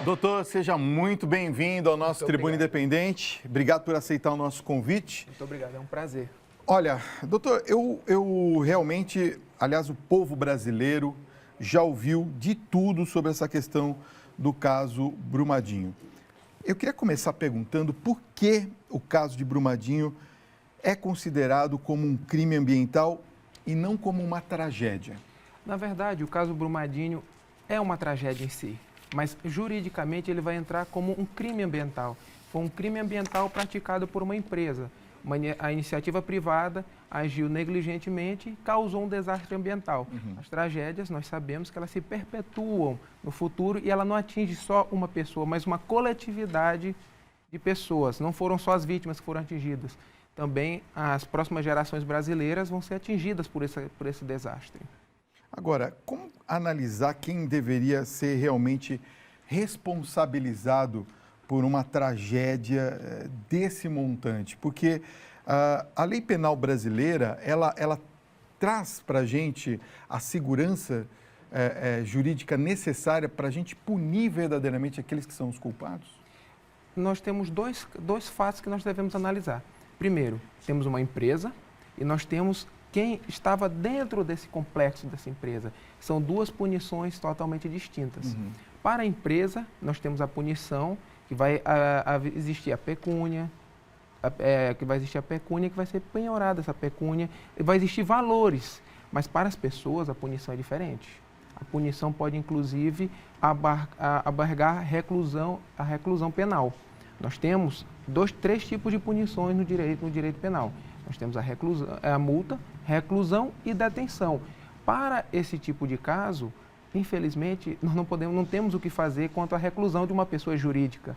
Doutor, seja muito bem-vindo ao nosso Tribuna Independente. Obrigado por aceitar o nosso convite. Muito obrigado, é um prazer. Olha, doutor, eu realmente, aliás, o povo brasileiro já ouviu de tudo sobre essa questão do caso Brumadinho. Eu queria começar perguntando por que o caso de Brumadinho é considerado como um crime ambiental e não como uma tragédia. Na verdade, o caso Brumadinho é uma tragédia em si, mas juridicamente ele vai entrar como um crime ambiental. Foi um crime ambiental praticado por uma empresa. A iniciativa privada agiu negligentemente e causou um desastre ambiental. As tragédias, nós sabemos que elas se perpetuam no futuro e ela não atinge só uma pessoa, mas uma coletividade de pessoas. Não foram só as vítimas que foram atingidas. Também as próximas gerações brasileiras vão ser atingidas por esse desastre. Agora, como analisar quem deveria ser realmente responsabilizado por uma tragédia desse montante? Porque a lei penal brasileira, ela traz para a gente a segurança jurídica necessária para a gente punir verdadeiramente aqueles que são os culpados? Nós temos dois fatos que nós devemos analisar. Primeiro, temos uma empresa e nós temos quem estava dentro desse complexo dessa empresa. São duas punições totalmente distintas. Para a empresa, nós temos a punição, que vai existir a pecúnia, que vai ser penhorada essa pecúnia, e vai existir valores. Mas para as pessoas, a punição é diferente. A punição pode, inclusive, abarcar a reclusão penal. Nós temos três tipos de punições no direito penal. Nós temos a multa, reclusão e detenção. Para esse tipo de caso, infelizmente, nós não temos o que fazer quanto à reclusão de uma pessoa jurídica.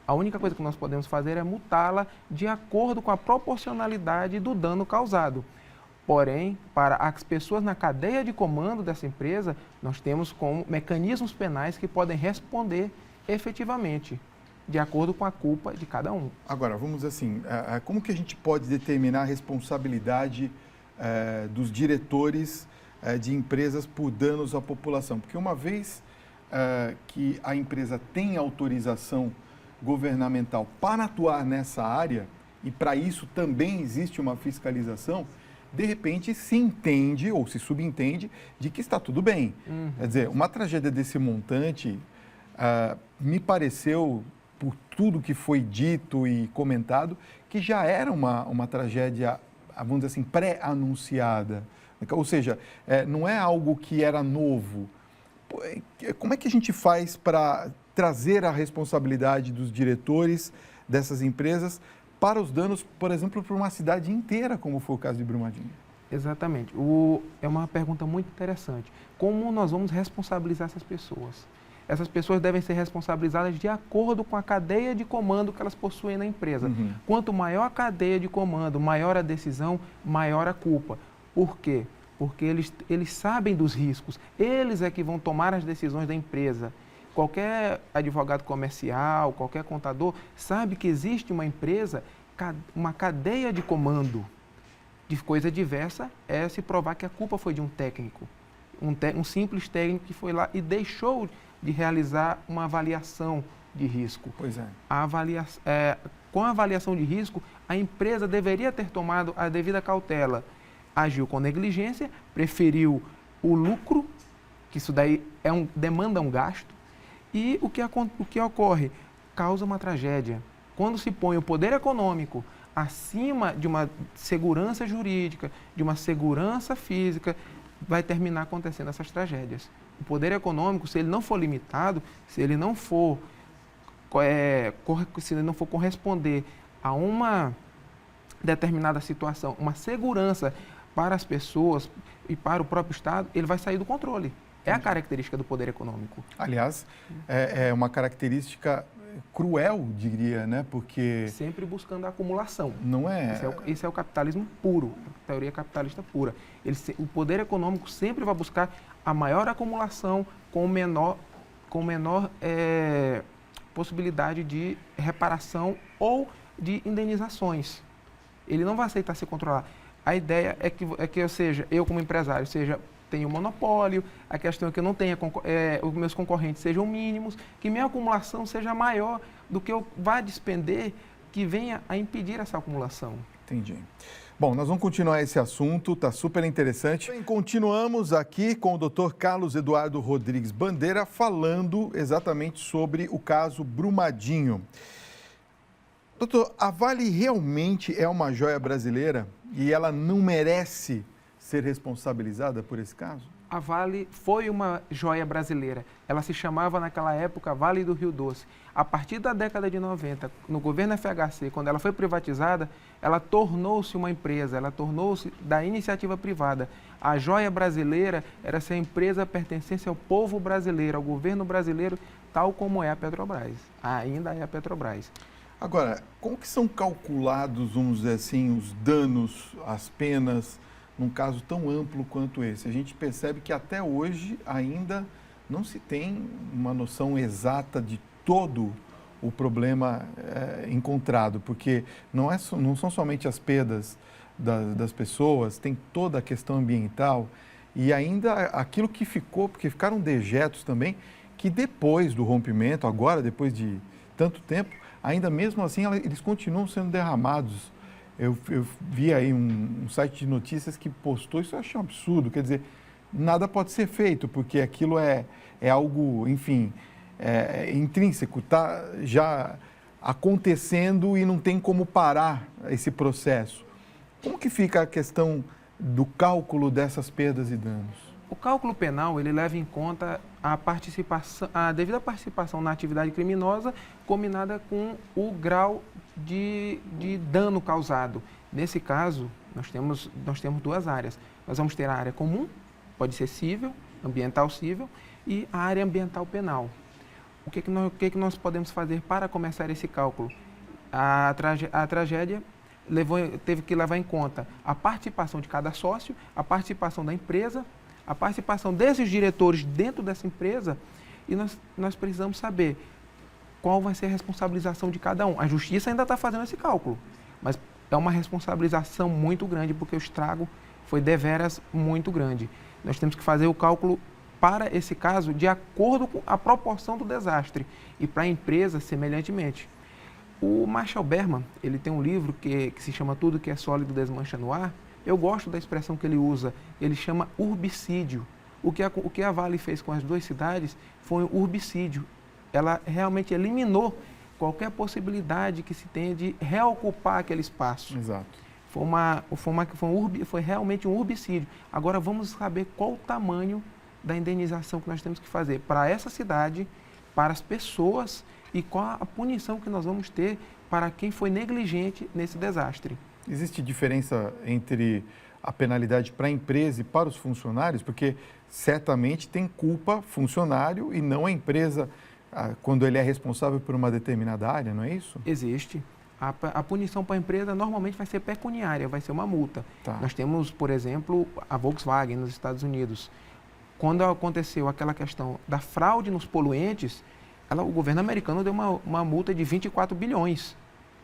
A única coisa que nós podemos fazer é multá-la de acordo com a proporcionalidade do dano causado. Porém, para as pessoas na cadeia de comando dessa empresa, nós temos como mecanismos penais que podem responder efetivamente, de acordo com a culpa de cada um. Agora, vamos assim, como que a gente pode determinar a responsabilidade dos diretores de empresas por danos à população? Porque uma vez que a empresa tem autorização governamental para atuar nessa área, e para isso também existe uma fiscalização, de repente se entende ou se subentende de que está tudo bem. Quer dizer, uma tragédia desse montante me pareceu, por tudo que foi dito e comentado, que já era uma tragédia, vamos dizer assim, pré-anunciada. Ou seja, não é algo que era novo. Como é que a gente faz para trazer a responsabilidade dos diretores dessas empresas para os danos, por exemplo, para uma cidade inteira, como foi o caso de Brumadinho? Exatamente. É uma pergunta muito interessante. Como nós vamos responsabilizar essas pessoas? Essas pessoas devem ser responsabilizadas de acordo com a cadeia de comando que elas possuem na empresa. Quanto maior a cadeia de comando, maior a decisão, maior a culpa. Por quê? Porque eles sabem dos riscos. Eles é que vão tomar as decisões da empresa. Qualquer advogado comercial, qualquer contador, sabe que existe uma empresa, uma cadeia de comando. De coisa diversa é se provar que a culpa foi de um técnico. Um simples técnico que foi lá e deixou de realizar uma avaliação de risco. Pois é. Com a avaliação de risco, a empresa deveria ter tomado a devida cautela. Agiu com negligência, preferiu o lucro, que isso daí demanda um gasto, e o que ocorre? Causa uma tragédia. Quando se põe o poder econômico acima de uma segurança jurídica, de uma segurança física, vai terminar acontecendo essas tragédias. O poder econômico, se ele não for limitado, se ele não for corresponder a uma determinada situação, uma segurança para as pessoas e para o próprio Estado, ele vai sair do controle. É a característica do poder econômico. Aliás, é uma característica cruel, diria, né? Porque... sempre buscando a acumulação. Não é? Isso é o capitalismo puro, a teoria capitalista pura. O poder econômico sempre vai buscar a maior acumulação com menor possibilidade de reparação ou de indenizações. Ele não vai aceitar se controlar. A ideia é que eu como empresário, seja tenha um monopólio, a questão é que eu não tenha, os meus concorrentes sejam mínimos, que minha acumulação seja maior do que eu vá despender, que venha a impedir essa acumulação. Entendi. Bom, nós vamos continuar esse assunto, está super interessante. Bem, continuamos aqui com o Dr. Carlos Eduardo Rodrigues Bandeira, falando exatamente sobre o caso Brumadinho. Doutor, a Vale realmente é uma joia brasileira e ela não merece ser responsabilizada por esse caso? A Vale foi uma joia brasileira. Ela se chamava naquela época Vale do Rio Doce. A partir da década de 90, no governo FHC, quando ela foi privatizada, ela tornou-se uma empresa, ela tornou-se da iniciativa privada. A joia brasileira era se a empresa pertencesse ao povo brasileiro, ao governo brasileiro, tal como é a Petrobras. Ainda é a Petrobras. Agora, como que são calculados, vamos dizer assim, os danos, as penas, num caso tão amplo quanto esse? A gente percebe que até hoje ainda não se tem uma noção exata de todo o problema encontrado, porque não são somente as perdas das pessoas, tem toda a questão ambiental e ainda aquilo que ficou, porque ficaram dejetos também, que depois do rompimento, agora, depois de tanto tempo, ainda mesmo assim eles continuam sendo derramados. Eu vi aí um site de notícias que postou, isso eu achei um absurdo, quer dizer, nada pode ser feito, porque aquilo é algo, enfim, intrínseco, está já acontecendo e não tem como parar esse processo. Como que fica a questão do cálculo dessas perdas e danos? O cálculo penal, ele leva em conta a devida participação na atividade criminosa combinada com o grau de dano causado. Nesse caso, nós temos duas áreas. Nós vamos ter a área comum, pode ser civil, ambiental civil, e a área ambiental penal. O que nós podemos fazer para começar esse cálculo? A tragédia teve que levar em conta a participação de cada sócio, a participação da empresa, a participação desses diretores dentro dessa empresa, e nós precisamos saber qual vai ser a responsabilização de cada um. A justiça ainda está fazendo esse cálculo, mas é uma responsabilização muito grande, porque o estrago foi deveras muito grande. Nós temos que fazer o cálculo para esse caso de acordo com a proporção do desastre e para a empresa semelhantemente. O Marshall Berman, ele tem um livro que se chama Tudo que é Sólido Desmancha no Ar. Eu gosto da expressão que ele usa, ele chama urbicídio. O que a Vale fez com as duas cidades foi um urbicídio. Ela realmente eliminou qualquer possibilidade que se tenha de reocupar aquele espaço. Exato. Foi realmente um urbicídio. Agora vamos saber qual o tamanho da indenização que nós temos que fazer para essa cidade, para as pessoas e qual a punição que nós vamos ter para quem foi negligente nesse desastre. Existe diferença entre a penalidade para a empresa e para os funcionários? Porque certamente tem culpa funcionário e não a empresa quando ele é responsável por uma determinada área, não é isso? Existe. A punição para a empresa normalmente vai ser pecuniária, vai ser uma multa. Tá. Nós temos, por exemplo, a Volkswagen nos Estados Unidos. Quando aconteceu aquela questão da fraude nos poluentes, o governo americano deu uma multa de 24 bilhões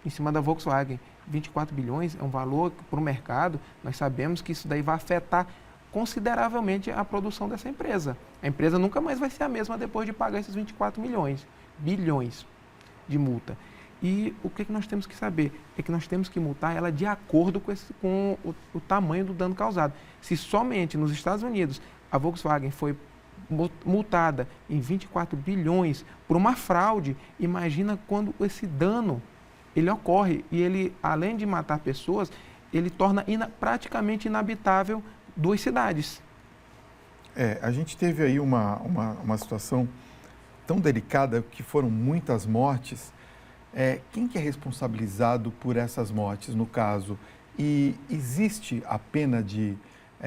em cima da Volkswagen. 24 bilhões é um valor para o mercado, nós sabemos que isso daí vai afetar consideravelmente a produção dessa empresa. A empresa nunca mais vai ser a mesma depois de pagar esses 24 bilhões de multa. E o que nós temos que saber? É que nós temos que multar ela de acordo com o tamanho do dano causado. Se somente nos Estados Unidos a Volkswagen foi multada em 24 bilhões por uma fraude, imagina quando esse dano ele ocorre e ele, além de matar pessoas, ele torna praticamente inabitável duas cidades. A gente teve aí uma situação tão delicada que foram muitas mortes. Quem que é responsabilizado por essas mortes, no caso? E existe a pena de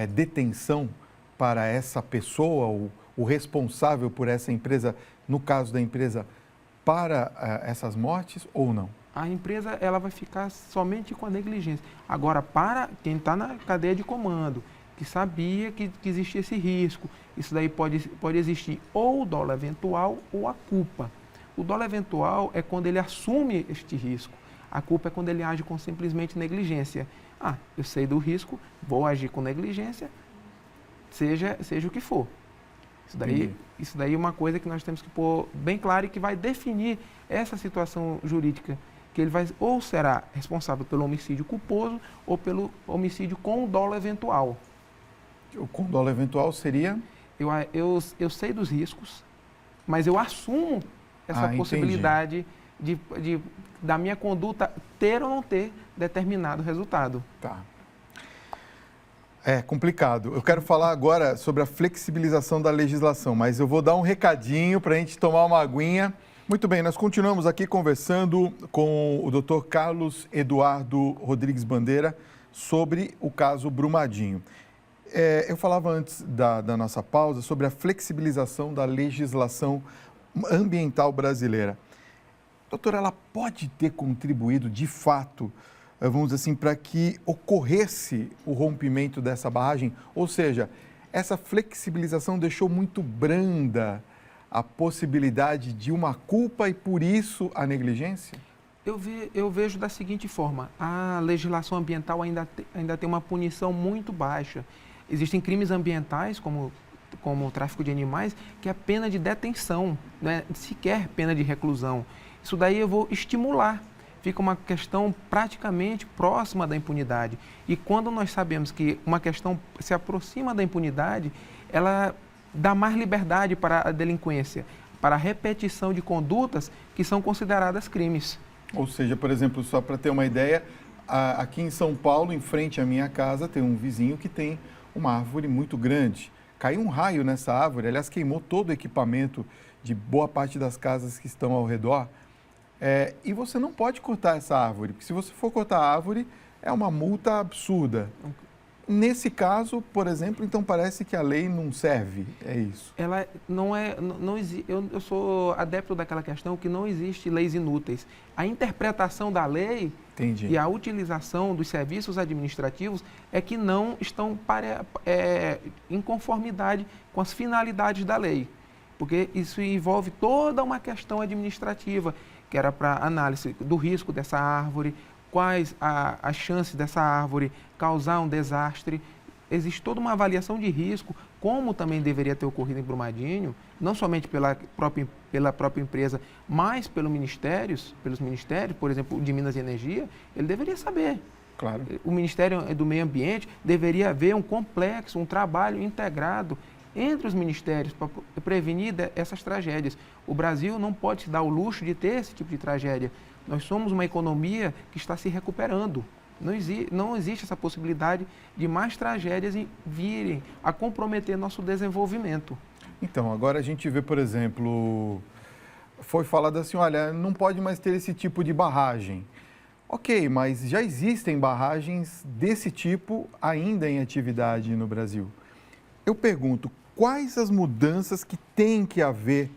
detenção para essa pessoa, o responsável por essa empresa, no caso da empresa, para essas mortes ou não? A empresa ela vai ficar somente com a negligência. Agora, para quem está na cadeia de comando, que sabia que existia esse risco, isso daí pode existir ou o dolo eventual ou a culpa. O dolo eventual é quando ele assume este risco. A culpa é quando ele age com simplesmente negligência. Eu sei do risco, vou agir com negligência, seja o que for. Isso daí é uma coisa que nós temos que pôr bem claro e que vai definir essa situação jurídica, que ele vai ou será responsável pelo homicídio culposo ou pelo homicídio com dolo eventual. O com dolo eventual seria? Eu sei dos riscos, mas eu assumo essa possibilidade da minha conduta ter ou não ter determinado resultado. Tá. É complicado. Eu quero falar agora sobre a flexibilização da legislação, mas eu vou dar um recadinho para a gente tomar uma aguinha. Muito bem, nós continuamos aqui conversando com o Dr. Carlos Eduardo Rodrigues Bandeira sobre o caso Brumadinho. Eu falava antes da nossa pausa sobre a flexibilização da legislação ambiental brasileira. Doutora, ela pode ter contribuído de fato, vamos dizer assim, para que ocorresse o rompimento dessa barragem? Ou seja, essa flexibilização deixou muito branda a possibilidade de uma culpa e, por isso, a negligência? Eu vejo da seguinte forma: a legislação ambiental ainda tem uma punição muito baixa. Existem crimes ambientais, como o tráfico de animais, que é pena de detenção, não é sequer pena de reclusão. Isso daí eu vou estimular. Fica uma questão praticamente próxima da impunidade. E quando nós sabemos que uma questão se aproxima da impunidade, ela dá mais liberdade para a delinquência, para a repetição de condutas que são consideradas crimes. Ou seja, por exemplo, só para ter uma ideia, aqui em São Paulo, em frente à minha casa, tem um vizinho que tem uma árvore muito grande. Caiu um raio nessa árvore, aliás, queimou todo o equipamento de boa parte das casas que estão ao redor. E você não pode cortar essa árvore, porque se você for cortar a árvore, é uma multa absurda. Nesse caso, por exemplo, então parece que a lei não serve, é isso? Ela não existe. Eu sou adepto daquela questão que não existe leis inúteis. A interpretação da lei Entendi. E a utilização dos serviços administrativos é que não estão em conformidade com as finalidades da lei, porque isso envolve toda uma questão administrativa, que era para análise do risco dessa árvore, quais as chances dessa árvore causar um desastre. Existe toda uma avaliação de risco, como também deveria ter ocorrido em Brumadinho, não somente pela própria empresa, mas pelos ministérios, por exemplo, de Minas e Energia, ele deveria saber. Claro. O Ministério do Meio Ambiente deveria haver um complexo, um trabalho integrado entre os ministérios para prevenir essas tragédias. O Brasil não pode se dar o luxo de ter esse tipo de tragédia. Nós somos uma economia que está se recuperando. Não existe essa possibilidade de mais tragédias virem a comprometer nosso desenvolvimento. Então, agora a gente vê, por exemplo, foi falado assim, olha, não pode mais ter esse tipo de barragem. Ok, mas já existem barragens desse tipo ainda em atividade no Brasil. Eu pergunto, quais as mudanças que tem que haver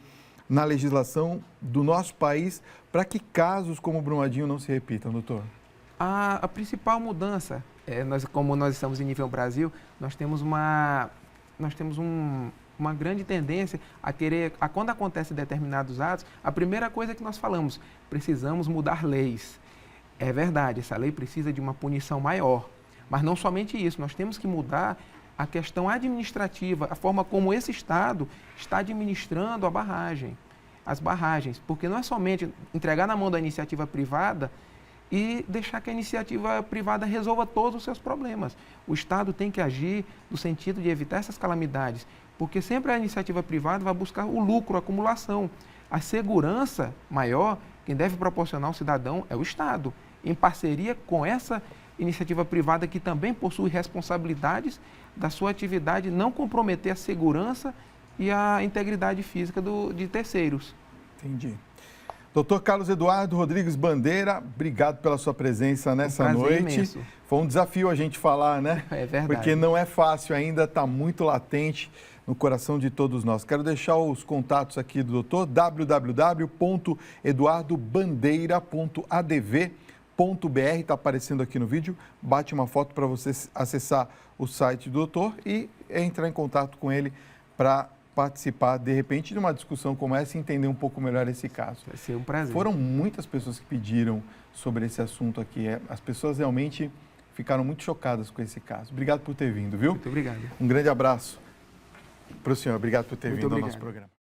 na legislação do nosso país para que casos como o Brumadinho não se repitam, doutor? A principal mudança, como nós estamos em nível Brasil, nós temos uma grande tendência a quando acontecem determinados atos, a primeira coisa que nós falamos, precisamos mudar leis. É verdade, essa lei precisa de uma punição maior, mas não somente isso, nós temos que mudar a questão administrativa, a forma como esse Estado está administrando as barragens, porque não é somente entregar na mão da iniciativa privada e deixar que a iniciativa privada resolva todos os seus problemas. O Estado tem que agir no sentido de evitar essas calamidades, porque sempre a iniciativa privada vai buscar o lucro, a acumulação. A segurança maior, quem deve proporcionar ao cidadão é o Estado, em parceria com essa iniciativa privada que também possui responsabilidades da sua atividade, não comprometer a segurança e a integridade física de terceiros. Entendi. Doutor Carlos Eduardo Rodrigues Bandeira, obrigado pela sua presença nessa noite. Imenso. Foi um desafio a gente falar, né? É verdade. Porque não é fácil ainda, está muito latente no coração de todos nós. Quero deixar os contatos aqui do doutor, www.eduardobandeira.adv.br, está aparecendo aqui no vídeo. Bate uma foto para você acessar o site do doutor e entrar em contato com ele para participar, de repente, de uma discussão como essa e entender um pouco melhor esse caso. Vai ser um prazer. Foram muitas pessoas que pediram sobre esse assunto aqui. As pessoas realmente ficaram muito chocadas com esse caso. Obrigado por ter vindo, viu? Muito obrigado. Um grande abraço. Para o senhor, obrigado por ter Muito vindo ao obrigado. nosso programa.